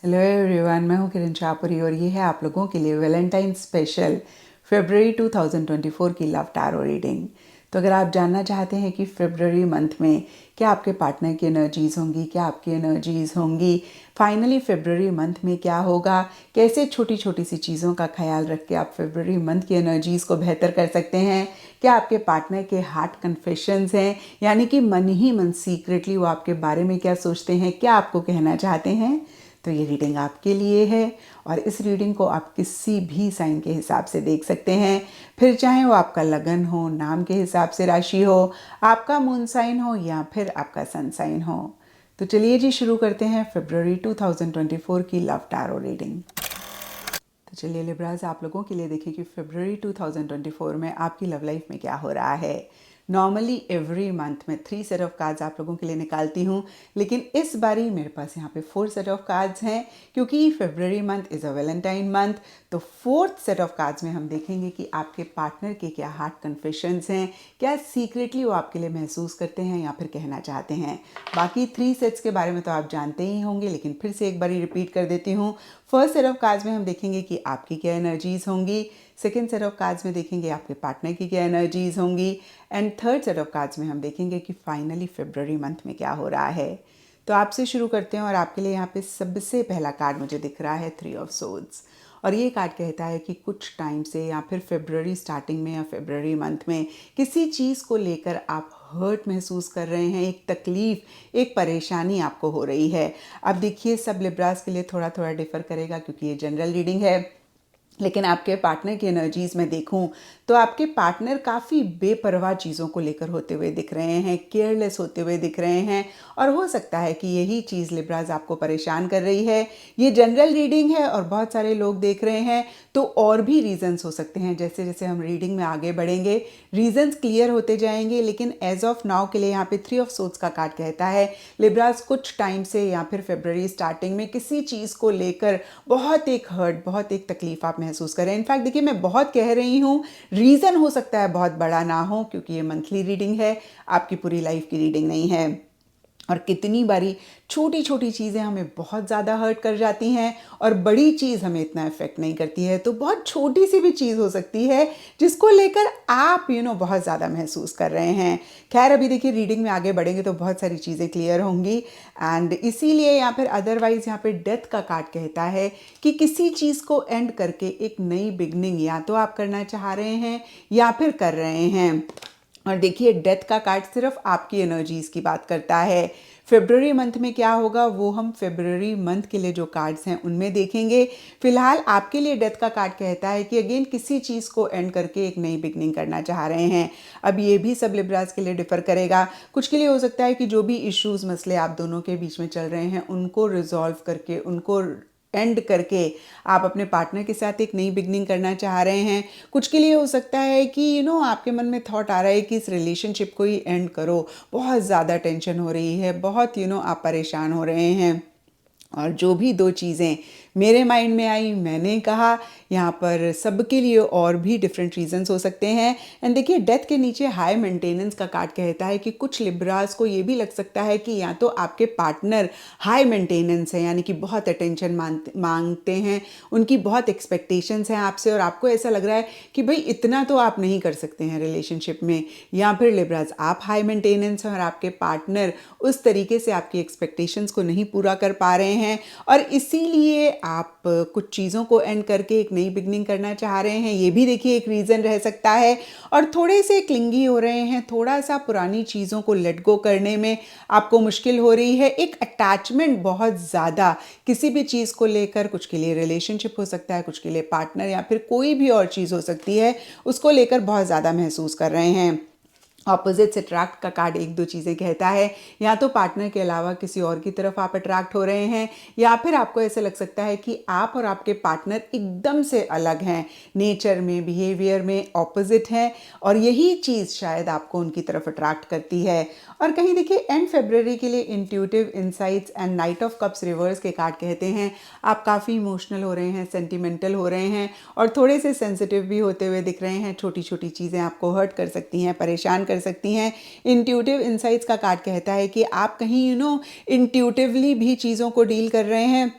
Hello everyone, मैं हूँ किरण शाहपुरी और ये है आप लोगों के लिए वैलेंटाइन स्पेशल फरवरी 2024 की लव टैरो रीडिंग। तो अगर आप जानना चाहते हैं कि फरवरी मंथ में क्या आपके पार्टनर की एनर्जीज़ होंगी, क्या आपकी एनर्जीज़ होंगी, फाइनली फरवरी मंथ में क्या होगा, कैसे छोटी छोटी सी चीज़ों का ख्याल रख के आप फरवरी मंथ की एनर्जीज़ को बेहतर कर सकते हैं, क्या आपके पार्टनर के हार्ट कन्फेशंस हैं, यानी कि मन ही मन सीक्रेटली वो आपके बारे में क्या सोचते हैं, क्या आपको कहना चाहते हैं, तो ये रीडिंग आपके लिए है। और इस रीडिंग को आप किसी भी साइन के हिसाब से देख सकते हैं, फिर चाहे वो आपका लगन हो, नाम के हिसाब से राशि हो, आपका मून साइन हो या फिर आपका सन साइन हो। तो चलिए जी शुरू करते हैं फरवरी 2024 की लव टैरो रीडिंग। तो चलिए लिब्राज, आप लोगों के लिए देखिए कि फरवरी 2024 में आपकी लव लाइफ में क्या हो रहा है। नॉर्मली एवरी मंथ में 3 सेट ऑफ कार्ड्स आप लोगों के लिए निकालती हूँ, लेकिन इस बारी मेरे पास यहाँ पे 4 सेट ऑफ कार्ड्स हैं क्योंकि February month is a valentine month. तो 4th सेट ऑफ कार्ड्स में हम देखेंगे कि आपके पार्टनर के क्या हार्ट कन्फेशंस हैं, क्या सीक्रेटली वो आपके लिए महसूस करते हैं या फिर कहना चाहते हैं। बाकी 3 सेट्स के बारे में तो आप जानते ही होंगे, लेकिन फिर से एक बारी रिपीट कर देती हूँ। फर्स्ट सेट ऑफ कार्ड्स में हम देखेंगे कि आपकी क्या एनर्जीज होंगी, सेकेंड सेट ऑफ कार्ड्स में देखेंगे आपके पार्टनर की क्या एनर्जीज होंगी, and third set of cards में हम देखेंगे कि फाइनली फरवरी मंथ में क्या हो रहा है। तो आपसे शुरू करते हैं और आपके लिए यहाँ पे सबसे पहला कार्ड मुझे दिख रहा है 3 ऑफ सोर्ड्स। और ये कार्ड कहता है कि कुछ टाइम से या फिर फरवरी स्टार्टिंग में या फरवरी मंथ में किसी चीज़ को लेकर आप हर्ट महसूस कर रहे हैं, एक तकलीफ़, एक परेशानी आपको हो रही है। अब देखिए, सब लिब्रास के लिए थोड़ा थोड़ा डिफ़र करेगा क्योंकि ये जनरल रीडिंग है, लेकिन आपके पार्टनर की एनर्जीज़ में देखूं तो आपके पार्टनर काफ़ी बेपरवाह चीज़ों को लेकर होते हुए दिख रहे हैं, केयरलेस होते हुए दिख रहे हैं, और हो सकता है कि यही चीज़ लिब्राज आपको परेशान कर रही है। ये जनरल रीडिंग है और बहुत सारे लोग देख रहे हैं, तो और भी रीजंस हो सकते हैं। जैसे जैसे हम रीडिंग में आगे बढ़ेंगे रीजंस क्लियर होते जाएंगे, लेकिन एज ऑफ नाउ के लिए यहाँ पे 3 ऑफ सोर्ड्स का कार्ड कहता है लिब्राज कुछ टाइम से या फिर फरवरी स्टार्टिंग में किसी चीज़ को लेकर बहुत एक हर्ट, बहुत एक तकलीफ आप महसूस करें। इनफैक्ट देखिए, मैं बहुत कह रही हूँ, रीज़न हो सकता है बहुत बड़ा ना हो क्योंकि ये मंथली रीडिंग है, आपकी पूरी लाइफ की रीडिंग नहीं है। और कितनी बारी छोटी छोटी चीज़ें हमें बहुत ज़्यादा हर्ट कर जाती हैं और बड़ी चीज़ हमें इतना इफेक्ट नहीं करती है। तो बहुत छोटी सी भी चीज़ हो सकती है जिसको लेकर आप बहुत ज़्यादा महसूस कर रहे हैं। खैर, अभी देखिए रीडिंग में आगे बढ़ेंगे तो बहुत सारी चीज़ें क्लियर होंगी, एंड इसीलिए या फिर अदरवाइज यहाँ पे डेथ का कार्ड कहता है कि किसी चीज़ को एंड करके एक नई बिगनिंग या तो आप करना चाह रहे हैं या फिर कर रहे हैं। और देखिए, डेथ का कार्ड सिर्फ आपकी एनर्जीज की बात करता है। फरवरी मंथ में क्या होगा वो हम फरवरी मंथ के लिए जो कार्ड्स हैं उनमें देखेंगे। फिलहाल आपके लिए डेथ का कार्ड कहता है कि अगेन किसी चीज़ को एंड करके एक नई बिगनिंग करना चाह रहे हैं। अब ये भी सब लिब्रास के लिए डिफर करेगा। कुछ के लिए हो सकता है कि जो भी इश्यूज, मसले आप दोनों के बीच में चल रहे हैं उनको रिजॉल्व करके, उनको एंड करके आप अपने पार्टनर के साथ एक नई बिगनिंग करना चाह रहे हैं। कुछ के लिए हो सकता है कि आपके मन में थॉट आ रहा है कि इस रिलेशनशिप को ही एंड करो, बहुत ज़्यादा टेंशन हो रही है, बहुत आप परेशान हो रहे हैं। और जो भी दो चीज़ें मेरे माइंड में आई मैंने कहा, यहाँ पर सबके लिए और भी डिफरेंट रीजंस हो सकते हैं। एंड देखिए, डेथ के नीचे हाई मेंटेनेंस का कार्ड कहता है कि कुछ लिब्रास को ये भी लग सकता है कि या तो आपके पार्टनर हाई मेंटेनेंस है, यानी कि बहुत अटेंशन मांगते हैं, उनकी बहुत एक्सपेक्टेशंस हैं आपसे, और आपको ऐसा लग रहा है कि भाई इतना तो आप नहीं कर सकते हैं रिलेशनशिप में। या फिर लिब्रास, आप हाई मेंटेनेंस हैं और आपके पार्टनर उस तरीके से आपकी एक्सपेक्टेशंस को नहीं पूरा कर पा रहे हैं, और इसीलिए आप कुछ चीज़ों को एंड करके एक नई बिगनिंग करना चाह रहे हैं। ये भी देखिए एक रीज़न रह सकता है। और थोड़े से क्लिंगी हो रहे हैं, थोड़ा सा पुरानी चीज़ों को लेट गो करने में आपको मुश्किल हो रही है। एक अटैचमेंट बहुत ज़्यादा किसी भी चीज़ को लेकर, कुछ के लिए रिलेशनशिप हो सकता है, कुछ के लिए पार्टनर या फिर कोई भी और चीज़ हो सकती है, उसको लेकर बहुत ज़्यादा महसूस कर रहे हैं। ऑपोजिट्स अट्रैक्ट का कार्ड एक दो चीज़ें कहता है, या तो पार्टनर के अलावा किसी और की तरफ आप अट्रैक्ट हो रहे हैं, या फिर आपको ऐसे लग सकता है कि आप और आपके पार्टनर एकदम से अलग हैं, नेचर में, बिहेवियर में ऑपोजिट हैं, और यही चीज़ शायद आपको उनकी तरफ अट्रैक्ट करती है। और कहीं देखिए, एंड फरवरी के लिए intuitive insights and night of cups reverse के कार्ड कहते हैं आप काफ़ी इमोशनल हो रहे हैं, सेंटिमेंटल हो रहे हैं, और थोड़े से सेंसिटिव भी होते हुए दिख रहे हैं। छोटी छोटी चीज़ें आपको हर्ट कर सकती हैं, परेशान कर सकती हैं। इंट्यूटिव इंसाइट्स का कार्ड कहता है कि आप कहीं इंट्यूटिवली भी चीज़ों को डील कर रहे हैं,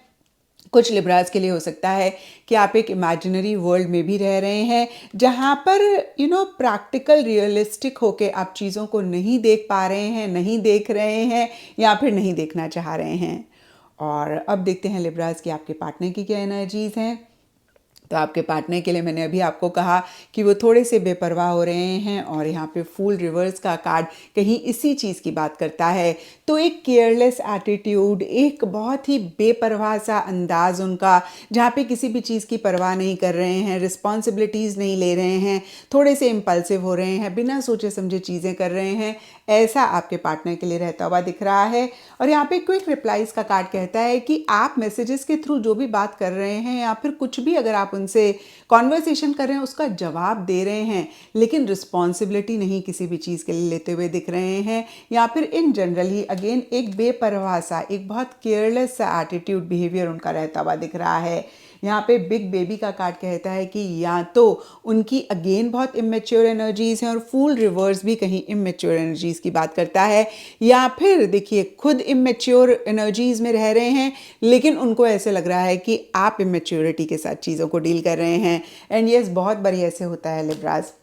कुछ लिब्रास के लिए हो सकता है कि आप एक इमेजिनरी वर्ल्ड में भी रह रहे हैं जहाँ पर प्रैक्टिकल रियलिस्टिक होके आप चीज़ों को नहीं देख पा रहे हैं, नहीं देख रहे हैं या फिर नहीं देखना चाह रहे हैं। और अब देखते हैं लिब्रास की आपके पार्टनर की क्या एनर्जीज़ हैं। तो आपके पार्टनर के लिए मैंने अभी आपको कहा कि वो थोड़े से बेपरवाह हो रहे हैं और यहाँ पे फूल रिवर्स का कार्ड कहीं इसी चीज़ की बात करता है। तो एक केयरलेस एटीट्यूड, एक बहुत ही बेपरवाह सा अंदाज उनका, जहाँ पे किसी भी चीज़ की परवाह नहीं कर रहे हैं, रिस्पॉन्सिबिलिटीज़ नहीं ले रहे हैं, थोड़े से इम्पल्सिव हो रहे हैं, बिना सोचे समझे चीज़ें कर रहे हैं, ऐसा आपके पार्टनर के लिए रहता हुआ दिख रहा है। और यहाँ पे क्विक रिप्लाईज का कार्ड कहता है कि आप मैसेजेस के थ्रू जो भी बात कर रहे हैं या फिर कुछ भी अगर आप उनसे कॉन्वर्सेशन कर रहे हैं उसका जवाब दे रहे हैं, लेकिन रिस्पॉन्सिबिलिटी नहीं किसी भी चीज़ के लिए लेते हुए दिख रहे हैं, या फिर इन जनरल ही अगेन एक बेपरवाह सा, एक बहुत केयरलेस सा एटीट्यूड, बिहेवियर उनका रहता हुआ दिख रहा है। यहाँ पे बिग बेबी का कार्ड कहता है कि या तो उनकी अगेन बहुत इमेच्योर एनर्जीज हैं और फूल रिवर्स भी कहीं इमेच्योर एनर्जीज की बात करता है, या फिर देखिए खुद इमेच्योर एनर्जीज में रह रहे हैं लेकिन उनको ऐसे लग रहा है कि आप इमेच्योरिटी के साथ चीज़ों को डील कर रहे हैं। एंड यस, बहुत बार ऐसे होता है लिब्रास,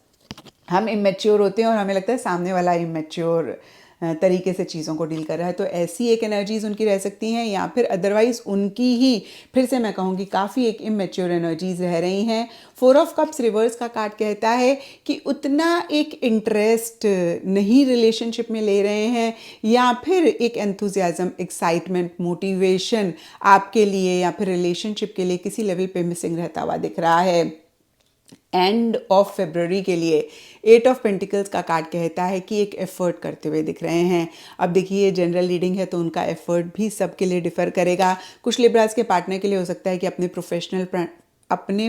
हम इमेच्योर होते हैं और हमें लगता है सामने वाला इमेच्योर तरीके से चीज़ों को डील कर रहा है। तो ऐसी एक एनर्जीज उनकी रह सकती हैं, या फिर अदरवाइज उनकी ही फिर से मैं कहूँगी काफ़ी एक इमेच्योर एनर्जीज रह रही हैं। 4 ऑफ कप्स रिवर्स का कार्ड कहता है कि उतना एक इंटरेस्ट नहीं रिलेशनशिप में ले रहे हैं, या फिर एक एंथुजियाज्म, एक्साइटमेंट, मोटिवेशन आपके लिए या फिर रिलेशनशिप के लिए किसी लेवल पे मिसिंग रहता हुआ दिख रहा है। एंड ऑफ फरवरी के लिए 8 ऑफ पेंटिकल्स का कार्ड कहता है कि एक एफर्ट करते हुए दिख रहे हैं। अब देखिए ये जनरल रीडिंग है तो उनका एफर्ट भी सबके लिए डिफर करेगा। कुछ लिब्रास के पार्टनर के लिए हो सकता है कि अपने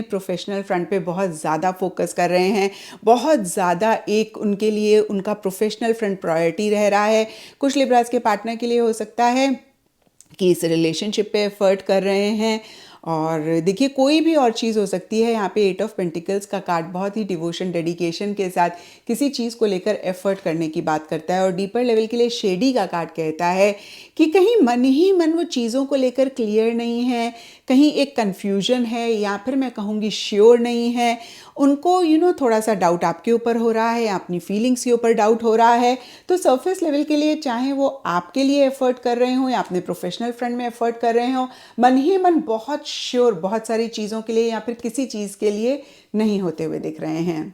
प्रोफेशनल फ्रंट पे बहुत ज़्यादा फोकस कर रहे हैं, बहुत ज़्यादा एक उनके लिए उनका प्रोफेशनल फ्रंट प्रायोरिटी रह रहा है। कुछ लिब्रास के पार्टनर के लिए हो सकता है कि इस रिलेशनशिप पे एफर्ट कर रहे हैं। और देखिए कोई भी और चीज़ हो सकती है। यहाँ पे 8 ऑफ पेंटिकल्स का कार्ड बहुत ही डिवोशन, डेडिकेशन के साथ किसी चीज़ को लेकर एफर्ट करने की बात करता है। और डीपर लेवल के लिए शेडी का कार्ड कहता है कि कहीं मन ही मन वो चीज़ों को लेकर क्लियर नहीं है, कहीं एक कन्फ्यूजन है, या फिर मैं कहूँगी श्योर नहीं है। उनको थोड़ा सा डाउट आपके ऊपर हो रहा है, अपनी फीलिंग्स के ऊपर डाउट हो रहा है। तो सरफेस लेवल के लिए चाहे वो आपके लिए एफर्ट कर रहे हो या अपने प्रोफेशनल फ्रंट में एफर्ट कर रहे हो, मन ही मन बहुत श्योर बहुत सारी चीज़ों के लिए या फिर किसी चीज़ के लिए नहीं होते हुए दिख रहे हैं।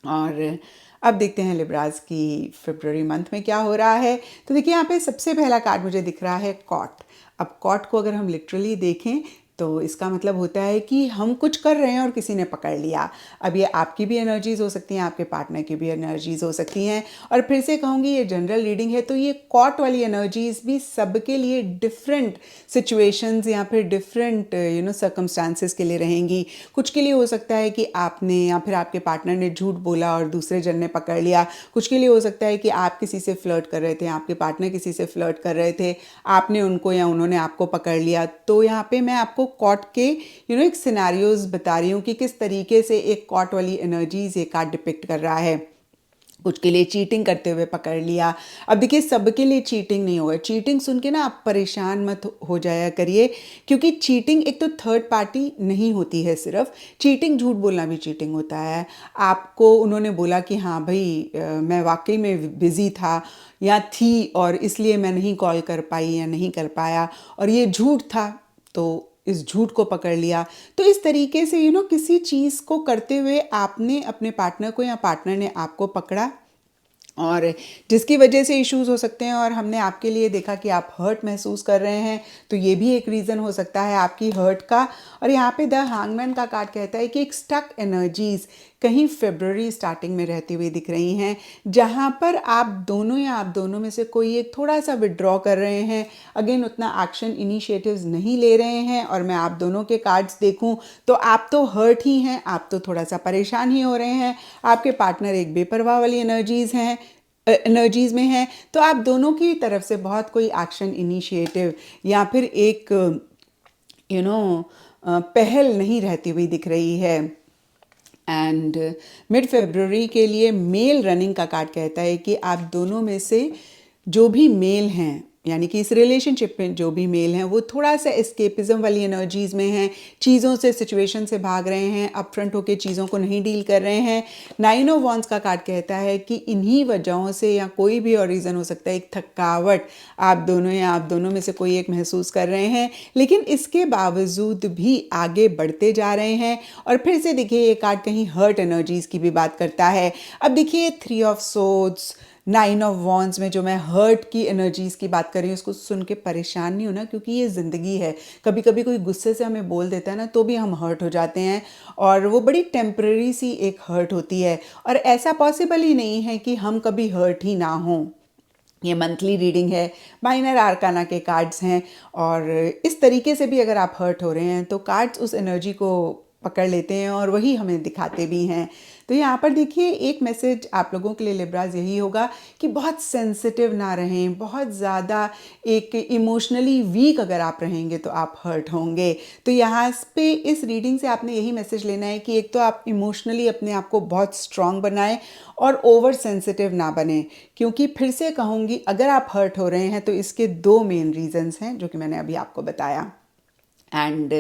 और अब देखते हैं लिब्रास की फरवरी मंथ में क्या हो रहा है। तो देखिए यहाँ पे सबसे पहला कार्ड मुझे दिख रहा है कॉट। अब कॉट को अगर हम लिटरली देखें तो इसका मतलब होता है कि हम कुछ कर रहे हैं और किसी ने पकड़ लिया। अब ये आपकी भी एनर्जीज़ हो सकती हैं, आपके पार्टनर की भी एनर्जीज़ हो सकती हैं। और फिर से कहूँगी ये जनरल रीडिंग है तो ये कॉट वाली एनर्जीज़ भी सबके लिए डिफरेंट सिचुएशंस या फिर डिफरेंट सर्कमस्टांसेस के लिए रहेंगी। कुछ के लिए हो सकता है कि आपने या फिर आपके पार्टनर ने झूठ बोला और दूसरे जन ने पकड़ लिया। कुछ के लिए हो सकता है कि आप किसी से फ्लर्ट कर रहे थे, आपके पार्टनर किसी से फ्लर्ट कर रहे थे, आपने उनको या उन्होंने आपको पकड़ लिया। तो यहाँ पे मैं आपको कॉट के एक सिनेरियोज बता रही हूँ कि किस तरीके से एक कॉट वाली एनर्जीज ये कार्ड डिपिक्ट कर रहा है। कुछ के लिए चीटिंग करते हुए पकड़ लिया। अब देखिए सबके लिए चीटिंग नहीं होगा। चीटिंग सुन के ना आप परेशान मत हो जाया करिए, क्योंकि चीटिंग एक तो थर्ड पार्टी नहीं होती है। सिर्फ चीटिंग, झूठ बोलना भी चीटिंग होता है। आपको उन्होंने बोला कि हाँ भाई मैं वाकई में बिज़ी था या थी और इसलिए मैं नहीं कॉल कर पाई या नहीं कर पाया, और ये झूठ था तो इस झूठ को पकड़ लिया। तो इस तरीके से किसी चीज़ को करते हुए आपने अपने पार्टनर को या पार्टनर ने आपको पकड़ा, और जिसकी वजह से इश्यूज हो सकते हैं। और हमने आपके लिए देखा कि आप हर्ट महसूस कर रहे हैं, तो ये भी एक रीज़न हो सकता है आपकी हर्ट का। और यहाँ पे द हैंगमैन का कार्ड कहता है कि एक स्टक एनर्जीज कहीं फरवरी स्टार्टिंग में रहती हुई दिख रही हैं, जहाँ पर आप दोनों या आप दोनों में से कोई एक थोड़ा सा विड्रॉ कर रहे हैं। अगेन उतना एक्शन इनिशिएटिव्स नहीं ले रहे हैं। और मैं आप दोनों के कार्ड्स देखूं तो आप तो हर्ट ही हैं, आप तो थोड़ा सा परेशान ही हो रहे हैं। आपके पार्टनर एक बेपरवाह वाली एनर्जीज में हैं। तो आप दोनों की तरफ से बहुत कोई एक्शन इनिशिएटिव या फिर एक पहल नहीं रहती हुई दिख रही है। एंड मिड फरवरी के लिए मेल रनिंग का कार्ड कहता है कि आप दोनों में से जो भी मेल हैं यानी कि इस रिलेशनशिप में जो भी मेल हैं वो थोड़ा सा एस्केपिज्म वाली एनर्जीज़ में हैं, चीज़ों से सिचुएशन से भाग रहे हैं, अपफ्रंट होकर चीज़ों को नहीं डील कर रहे हैं। 9 ऑफ वॉन्ड्स का कार्ड कहता है कि इन्हीं वजहों से या कोई भी और रीज़न हो सकता है, एक थकावट आप दोनों या आप दोनों में से कोई एक महसूस कर रहे हैं, लेकिन इसके बावजूद भी आगे बढ़ते जा रहे हैं। और फिर से देखिए ये कार्ड कहीं हर्ट एनर्जीज़ की भी बात करता है। अब देखिए 3 ऑफ सोर्ड्स, 9 ऑफ वॉन्ड्स में जो मैं हर्ट की एनर्जीज़ की बात कर रही हूँ उसको सुन के परेशान नहीं होना, क्योंकि ये ज़िंदगी है। कभी कभी कोई गुस्से से हमें बोल देता है ना तो भी हम हर्ट हो जाते हैं, और वो बड़ी टेम्पररी सी एक हर्ट होती है, और ऐसा पॉसिबल ही नहीं है कि हम कभी हर्ट ही ना हों। ये मंथली रीडिंग है, माइनर आर्काना के कार्ड्स हैं, और इस तरीके से भी अगर आप हर्ट हो रहे हैं तो कार्ड्स उस एनर्जी को पकड़ लेते हैं और वही हमें दिखाते भी हैं। तो यहाँ पर देखिए एक मैसेज आप लोगों के लिए लिब्राज यही होगा कि बहुत सेंसिटिव ना रहें, बहुत ज़्यादा एक इमोशनली वीक अगर आप रहेंगे तो आप हर्ट होंगे। तो यहाँ पे इस रीडिंग से आपने यही मैसेज लेना है कि एक तो आप इमोशनली अपने आप को बहुत स्ट्रांग बनाएं और ओवर सेंसिटिव ना बने, क्योंकि फिर से कहूँगी अगर आप हर्ट हो रहे हैं तो इसके 2 मेन रीजंस हैं जो कि मैंने अभी आपको बताया। एंड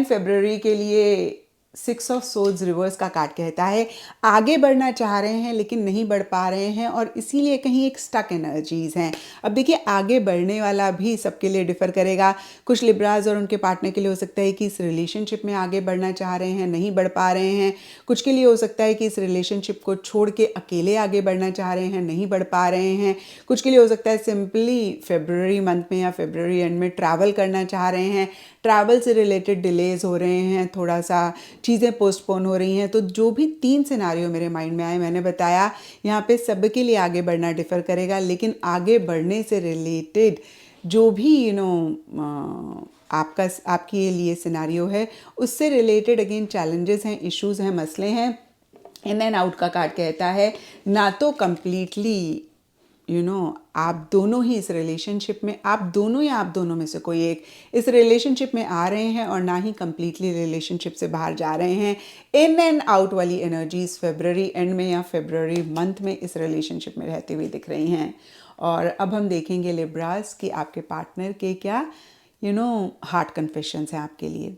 फरवरी के लिए 6 ऑफ सोर्ड्स रिवर्स का कार्ड कहता है आगे बढ़ना चाह रहे हैं लेकिन नहीं बढ़ पा रहे हैं, और इसीलिए कहीं एक स्टक एनर्जीज हैं। अब देखिए आगे बढ़ने वाला भी सबके लिए डिफर करेगा। कुछ लिब्राज और उनके पार्टनर के लिए हो सकता है कि इस रिलेशनशिप में आगे बढ़ना चाह रहे हैं, नहीं बढ़ पा रहे हैं। कुछ के लिए हो सकता है कि इस रिलेशनशिप को छोड़ के अकेले आगे बढ़ना चाह रहे हैं, नहीं बढ़ पा रहे हैं। कुछ के लिए हो सकता है सिंपली फरवरी मंथ में या फरवरी एंड में ट्रैवल करना चाह रहे हैं, ट्रैवल से रिलेटेड डिलेज हो रहे हैं, थोड़ा सा चीज़ें पोस्टपोन हो रही हैं। तो जो भी 3 सिनारियो मेरे माइंड में आए मैंने बताया, यहाँ पे सबके लिए आगे बढ़ना डिफ़र करेगा, लेकिन आगे बढ़ने से रिलेटेड जो भी आपके लिए सिनारियो है उससे रिलेटेड अगेन चैलेंजेस हैं, इश्यूज़ हैं, मसले हैं। इन एंड आउट का कार्ड कहता है ना तो कम्प्लीटली आप दोनों ही इस रिलेशनशिप में, आप दोनों या आप दोनों में से कोई एक इस रिलेशनशिप में आ रहे हैं, और ना ही कम्प्लीटली रिलेशनशिप से बाहर जा रहे हैं। इन एंड आउट वाली एनर्जीज फरवरी एंड में या फरवरी मंथ में इस रिलेशनशिप में रहती हुई दिख रही हैं। और अब हम देखेंगे लिब्रास कि आपके पार्टनर के क्या हार्ट कन्फेशंस हैं आपके लिए।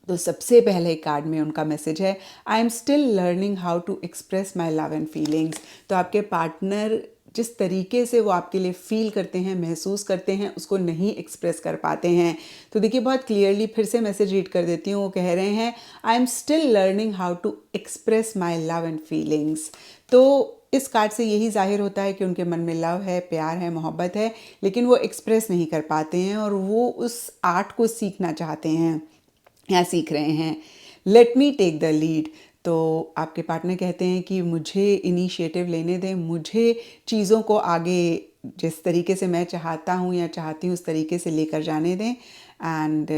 तो सबसे पहले कार्ड में उनका मैसेज है I am still learning how to express my love and feelings. तो आपके पार्टनर जिस तरीके से वो आपके लिए फील करते हैं, महसूस करते हैं, उसको नहीं एक्सप्रेस कर पाते हैं। तो देखिए बहुत क्लियरली फिर से मैसेज रीड कर देती हूँ। वो कह रहे हैं I am still learning how to express my love and feelings. तो इस कार्ड से यही जाहिर होता है कि उनके मन में लव है, प्यार है, मोहब्बत है, लेकिन वो एक्सप्रेस नहीं कर पाते हैं और वो उस आर्ट को सीखना चाहते हैं या सीख रहे हैं। Let me take the lead. तो आपके पार्टनर कहते हैं कि मुझे इनिशिएटिव लेने दें, मुझे चीज़ों को आगे जिस तरीके से मैं चाहता हूँ या चाहती हूँ उस तरीके से लेकर जाने दें। एंड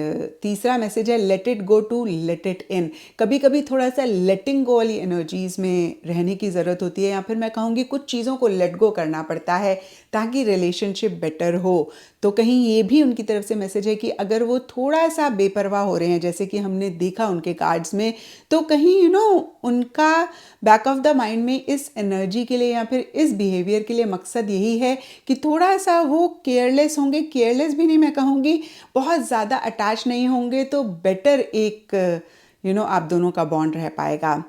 तीसरा मैसेज है let it go to let it in. कभी कभी थोड़ा सा लेटिंग गो वाली एनर्जीज़ में रहने की ज़रूरत होती है, या फिर मैं कहूँगी कुछ चीज़ों को लेट गो करना पड़ता है ताकि रिलेशनशिप बेटर हो। तो कहीं ये भी उनकी तरफ से मैसेज है कि अगर वो थोड़ा सा बेपरवाह हो रहे हैं, जैसे कि हमने देखा उनके कार्ड्स में, तो कहीं उनका बैक ऑफ द माइंड में इस एनर्जी के लिए या फिर इस बिहेवियर के लिए मकसद यही है कि थोड़ा सा वो केयरलेस होंगे। केयरलेस भी नहीं मैं कहूँगी, बहुत ज़्यादा अटैच नहीं होंगे, तो बेटर एक आप दोनों का बॉन्ड रह पाएगा।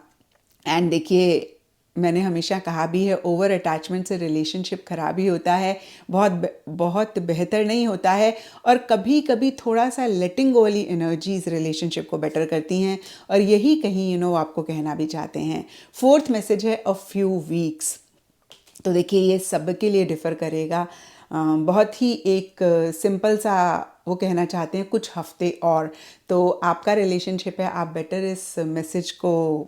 एंड देखिए मैंने हमेशा कहा भी है ओवर अटैचमेंट से रिलेशनशिप खराब ही होता है, बहुत बेहतर नहीं होता है। और कभी कभी थोड़ा सा लेटिंग गो वाली एनर्जीज रिलेशनशिप को बेटर करती हैं, और यही कहीं आपको कहना भी चाहते हैं। 4th मैसेज है अ फ्यू वीक्स। तो देखिए ये सब के लिए डिफ़र करेगा। बहुत ही एक सिंपल सा वो कहना चाहते हैं कुछ हफ्ते और। तो आपका रिलेशनशिप है, आप बेटर इस मैसेज को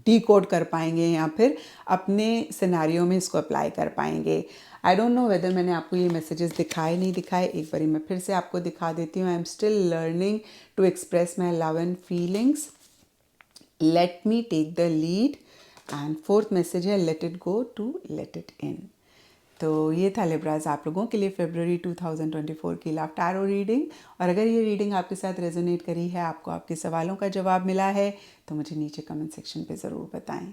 डीकोड कर पाएंगे या फिर अपने सिनारियो में इसको अप्लाई कर पाएंगे। आई डोंट नो वेदर मैंने आपको ये मैसेजेस दिखाए नहीं दिखाए, एक बार मैं फिर से आपको दिखा देती हूँ। I am still learning to express my love and feelings, let me take the lead, and 4th message है let it go to let it in. तो ये था लिब्राज आप लोगों के लिए फरवरी 2024 की लव टैरो रीडिंग। और अगर ये रीडिंग आपके साथ रेजोनेट करी है, आपको आपके सवालों का जवाब मिला है, तो मुझे नीचे कमेंट सेक्शन पे ज़रूर बताएं।